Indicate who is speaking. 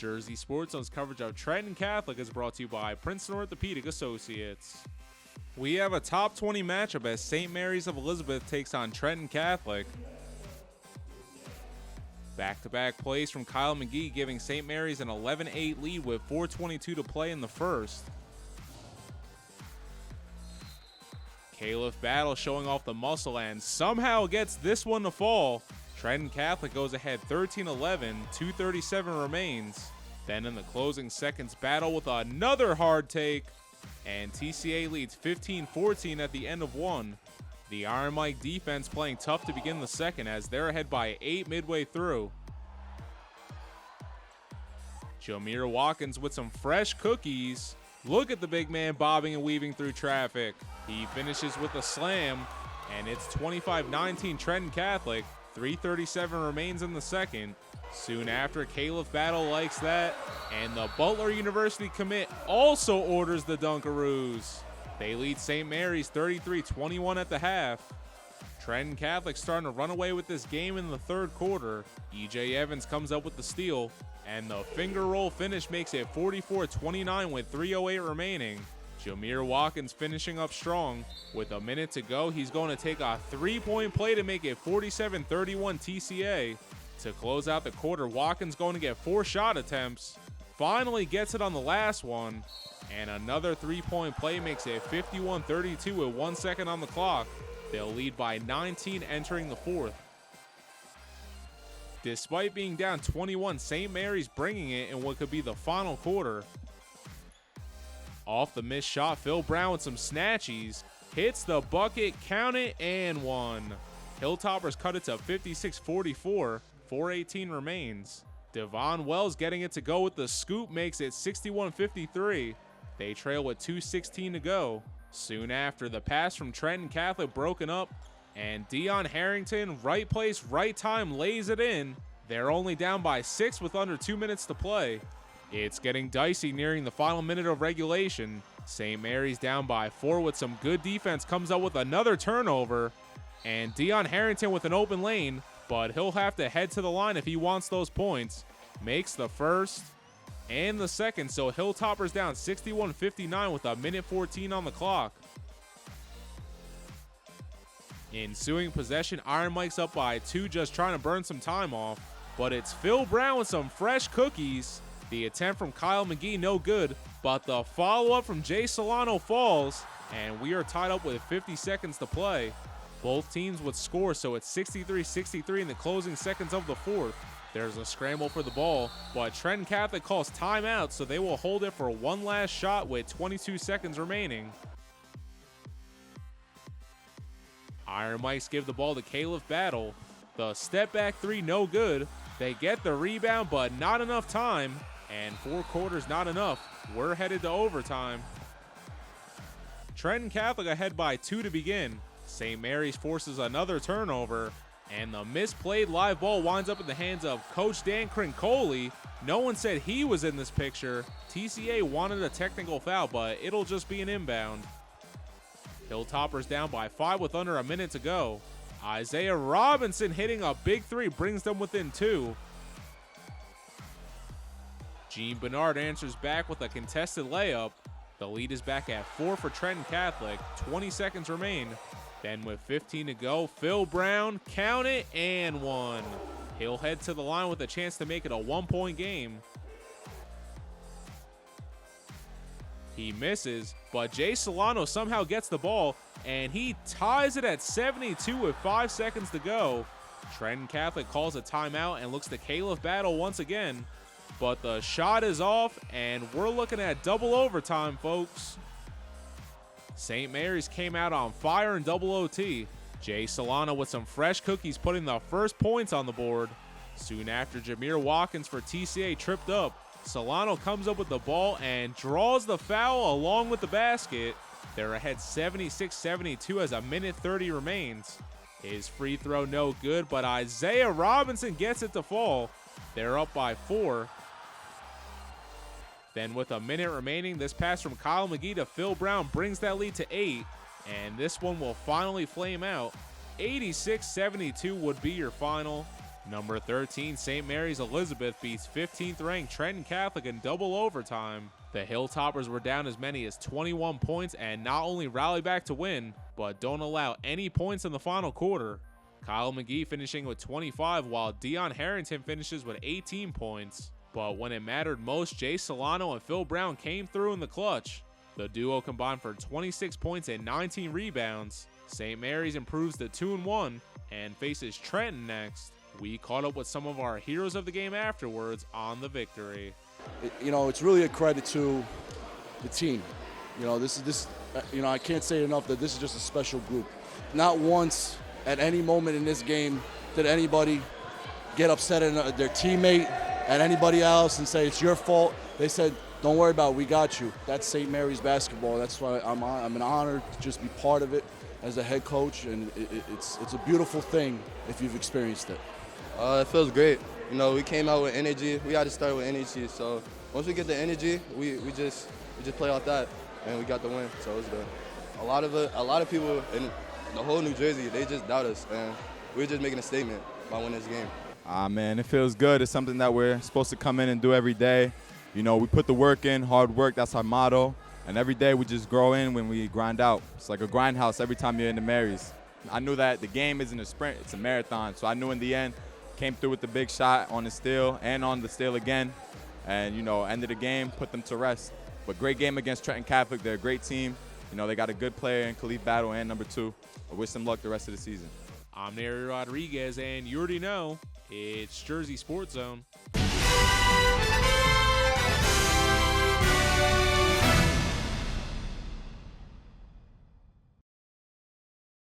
Speaker 1: Jersey Sports Zone's coverage of Trenton Catholic is brought to you by Princeton Orthopedic Associates. We have a top 20 matchup as St. Mary's of Elizabeth takes on Trenton Catholic. Back-to-back plays from Kyle McGee giving St. Mary's an 11-8 lead with 4:22 to play in the first. Caleb Battle showing off the muscle and somehow gets this one to fall. Trenton Catholic goes ahead 13-11, 2:37 remains. Then in the closing seconds, Battle with another hard take, and TCA leads 15-14 at the end of one. The Iron Mike defense playing tough to begin the second as they're ahead by 8 midway through. Jameer Watkins with some fresh cookies. Look at the big man bobbing and weaving through traffic. He finishes with a slam, and it's 25-19 Trenton Catholic. 3:37 remains in the second. Soon after, Caleb Battle likes that, and the Butler University commit also orders the Dunkaroos. They lead St. Mary's 33-21 at the half. Trenton Catholic starting to run away with this game in the third quarter. E.J. Evans comes up with the steal, and the finger roll finish makes it 44-29 with 3:08 remaining. Jameer Watkins finishing up strong. With a minute to go, he's going to take a three-point play to make it 47-31 TCA. To close out the quarter, Watkins going to get 4 shot attempts. Finally gets it on the last one. And another three-point play makes it 51-32 with 1 second on the clock. They'll lead by 19 entering the fourth. Despite being down 21, St. Mary's bringing it in what could be the final quarter. Off the missed shot, Phil Brown with some snatchies. Hits the bucket, count it, and one. Hilltoppers cut it to 56-44. 4:18 remains. Devon Wells getting it to go with the scoop makes it 61-53. They trail with 2:16 to go. Soon after, the pass from Trenton Catholic broken up, and Dion Harrington, right place, right time, lays it in. They're only down by 6 with under 2 minutes to play. It's getting dicey nearing the final minute of regulation. St. Mary's down by 4 with some good defense comes up with another turnover. And Dion Harrington with an open lane, but he'll have to head to the line if he wants those points. Makes the first and the second, so Hilltoppers down 61-59 with a minute 14 on the clock. Ensuing possession, Iron Mike's up by 2, just trying to burn some time off. But it's Phil Brown with some fresh cookies. The attempt from Kyle McGee, no good, but the follow-up from Jay Solano falls, and we are tied up with 50 seconds to play. Both teams would score, so it's 63-63 in the closing seconds of the fourth. There's a scramble for the ball, but Trenton Catholic calls timeout, so they will hold it for one last shot with 22 seconds remaining. Iron Mikes give the ball to Caleb Battle. The step back three, no good. They get the rebound, but not enough time. And 4 quarters not enough. We're headed to overtime. Trenton Catholic ahead by 2 to begin. St. Mary's forces another turnover, and the misplayed live ball winds up in the hands of Coach Dan Crincoli. No one said he was in this picture. TCA wanted a technical foul, but it'll just be an inbound. Hilltoppers down by 5 with under a minute to go. Isaiah Robinson hitting a big 3 brings them within 2. Gene Bernard answers back with a contested layup. The lead is back at 4 for Trenton Catholic. 20 seconds remain. Then with 15 to go, Phil Brown, count it, and 1. He'll head to the line with a chance to make it a 1-point game. He misses, but Jay Solano somehow gets the ball, and he ties it at 72 with 5 seconds to go. Trenton Catholic calls a timeout and looks to Caleb Battle once again. But the shot is off, and we're looking at double overtime, folks. St. Mary's came out on fire in double OT. Jay Solano with some fresh cookies putting the first points on the board. Soon after, Jameer Watkins for TCA tripped up. Solano comes up with the ball and draws the foul along with the basket. They're ahead 76-72 as a minute 30 remains. His free throw no good, but Isaiah Robinson gets it to fall. They're up by 4. Then with a minute remaining, this pass from Kyle McGee to Phil Brown brings that lead to 8. And this one will finally flame out. 86-72 would be your final. Number 13, St. Mary's Elizabeth beats 15th ranked Trenton Catholic in double overtime. The Hilltoppers were down as many as 21 points and not only rally back to win, but don't allow any points in the final quarter. Kyle McGee finishing with 25, while Dion Harrington finishes with 18 points. But when it mattered most, Jay Solano and Phil Brown came through in the clutch. The duo combined for 26 points and 19 rebounds. St. Mary's improves to 2-1 and faces Trenton next. We caught up with some of our heroes of the game afterwards on the victory.
Speaker 2: It's really a credit to the team. I can't say enough that this is just a special group. Not once at any moment in this game did anybody get upset at their teammate, at anybody else, and say it's your fault. They said, don't worry about it, we got you. That's St. Mary's basketball. That's why I'm an honor to just be part of it as a head coach, and it's a beautiful thing if you've experienced it.
Speaker 3: It feels great. We came out with energy. We had to start with energy. So once we get the energy, we just play off that, and we got the win. So it was good. A lot of people in the whole New Jersey, they just doubt us, and we're just making a statement by winning this game.
Speaker 4: Man, it feels good. It's something that we're supposed to come in and do every day. We put the work in, hard work. That's our motto. And every day we just grow in when we grind out. It's like a grind house every time you're in the Marys. I knew that the game isn't a sprint, it's a marathon. So I knew in the end, came through with the big shot on the steal and on the steal again. And, ended the game, put them to rest. But great game against Trenton Catholic. They're a great team. They got a good player in Khalif Battle and number 2. I wish them luck the rest of the season.
Speaker 1: I'm Neri Rodriguez, and you already know, it's Jersey Sports Zone.